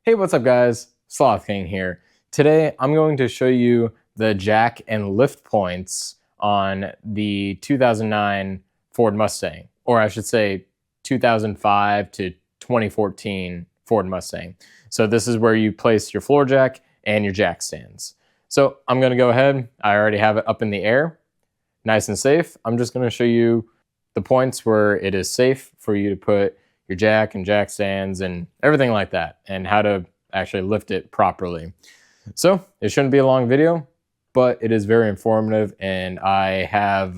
Hey, what's up guys? Sloth King here. Today I'm going to show you the jack and lift points on the 2009 Ford Mustang, or I should say 2005 to 2014 Ford Mustang. So this is where you place your floor jack and your jack stands. So I'm going to go ahead. I already have it up in the air, nice and safe. I'm just going to show you the points where it is safe for you to put your jack and jack stands and everything like that, and how to actually lift it properly. So it shouldn't be a long video, but it is very informative, and I have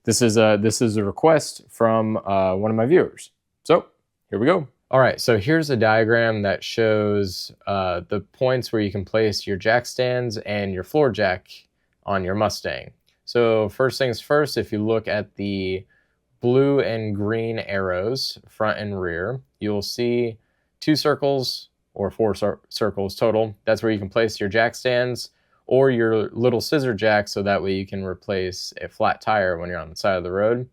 this is a request from one of my viewers. So here we go. All right, so here's a diagram that shows the points where you can place your jack stands and your floor jack on your Mustang. So first things first, if you look at the blue and green arrows, front and rear, you'll see 2 circles or 4 circles total. That's where you can place your jack stands or your little scissor jack, so that way you can replace a flat tire when you're on the side of the road.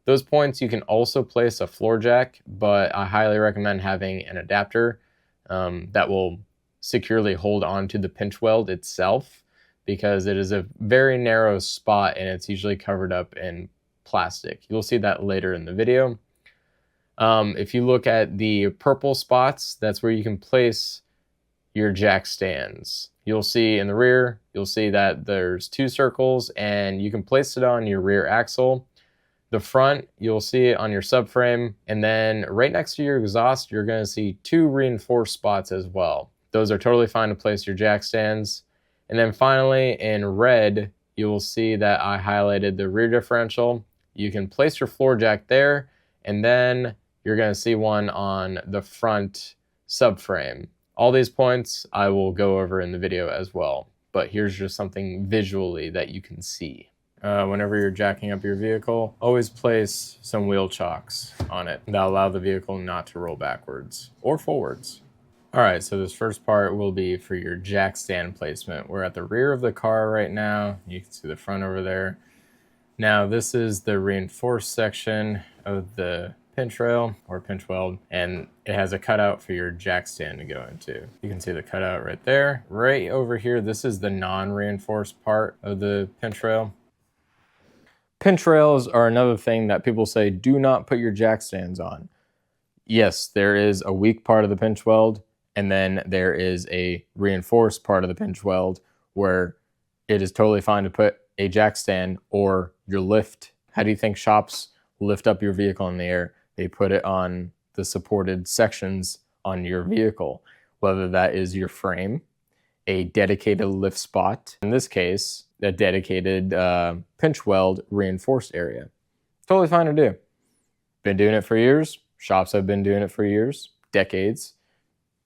Those points you can also place a floor jack, but I highly recommend having an adapter that will securely hold onto the pinch weld itself, because it is a very narrow spot and it's usually covered up in plastic. You'll see that later in the video. If you look at the purple spots, that's where you can place your jack stands. You'll see in the rear, you'll see that there's 2 circles and you can place it on your rear axle. The front, you'll see it on your subframe, and then right next to your exhaust, you're going to see 2 reinforced spots as well. Those are totally fine to place your jack stands. And then finally, in red, you will see that I highlighted the rear differential. You can place your floor jack there, and then you're going to see one on the front subframe. All these points I will go over in the video as well, but here's just something visually that you can see. Whenever you're jacking up your vehicle, always place some wheel chocks on it. That'll allow the vehicle not to roll backwards or forwards. All right, so this first part will be for your jack stand placement. We're at the rear of the car right now. You can see the front over there. Now this is the reinforced section of the pinch rail or pinch weld, and it has a cutout for your jack stand to go into. You can see the cutout right there. Right over here, this is the non-reinforced part of the pinch rail. Pinch rails are another thing that people say, do not put your jack stands on. Yes, there is a weak part of the pinch weld, and then there is a reinforced part of the pinch weld where it is totally fine to put a jack stand or your lift. How do you think shops lift up your vehicle in the air? They put it on the supported sections on your vehicle, whether that is your frame, a dedicated lift spot, in this case, a dedicated pinch weld reinforced area. Totally fine to do. Been doing it for years. Shops have been doing it for years, decades.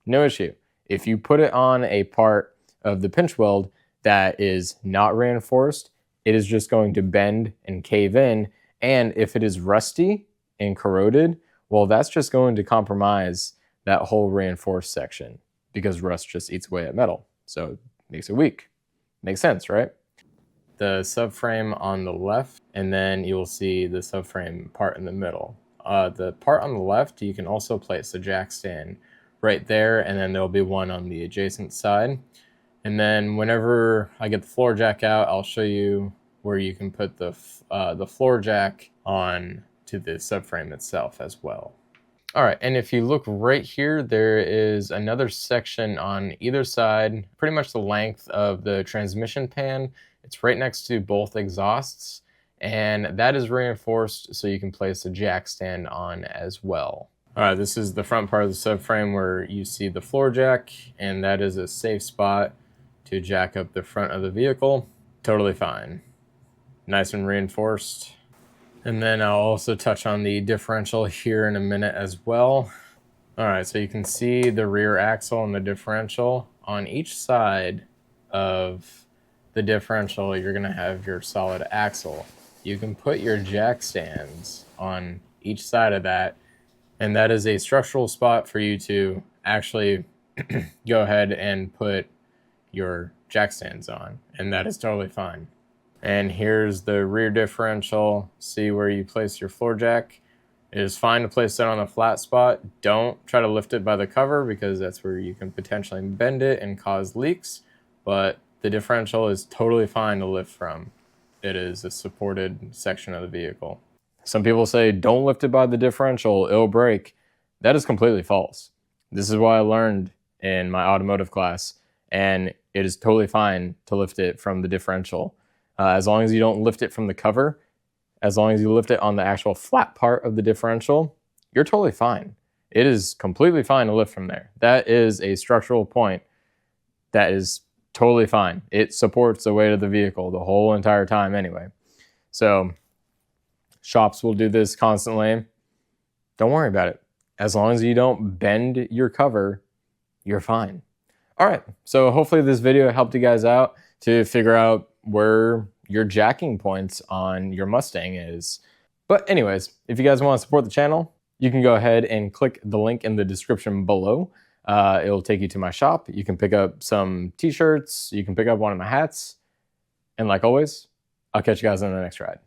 No issue. If you put it on a part of the pinch weld that is not reinforced, it is just going to bend and cave in. And if it is rusty and corroded, well, that's just going to compromise that whole reinforced section, because rust just eats away at metal. So it makes it weak. Makes sense, right? The subframe on the left, and then you will see the subframe part in the middle. The part on the left, you can also place the jack stand right there, and then there'll be one on the adjacent side. And then whenever I get the floor jack out, I'll show you where you can put the floor jack on to the subframe itself as well. All right, and if you look right here, there is another section on either side, pretty much the length of the transmission pan. It's right next to both exhausts, and that is reinforced so you can place a jack stand on as well. All right, this is the front part of the subframe where you see the floor jack, and that is a safe spot to jack up the front of the vehicle. Totally fine. Nice and reinforced. And then I'll also touch on the differential here in a minute as well. All right, so you can see the rear axle and the differential. On each side of the differential, you're gonna have your solid axle. You can put your jack stands on each side of that, and that is a structural spot for you to actually go ahead and put your jack stands on, and that is totally fine. And here's the rear differential. See where you place your floor jack. It is fine to place it on a flat spot. Don't try to lift it by the cover because that's where you can potentially bend it and cause leaks. But the differential is totally fine to lift from. It is a supported section of the vehicle. Some people say don't lift it by the differential, it'll break. That is completely false. This is what I learned in my automotive class, and it is totally fine to lift it from the differential. As long as you don't lift it from the cover, as long as you lift it on the actual flat part of the differential, you're totally fine. It is completely fine to lift from there. That is a structural point that is totally fine. It supports the weight of the vehicle the whole entire time anyway. So shops will do this constantly. Don't worry about it. As long as you don't bend your cover, you're fine. All right, so hopefully this video helped you guys out to figure out where your jacking points on your Mustang is. But anyways, if you guys want to support the channel, you can go ahead and click the link in the description below. It'll take you to my shop. You can pick up some t-shirts, you can pick up one of my hats, and like always, I'll catch you guys on the next ride.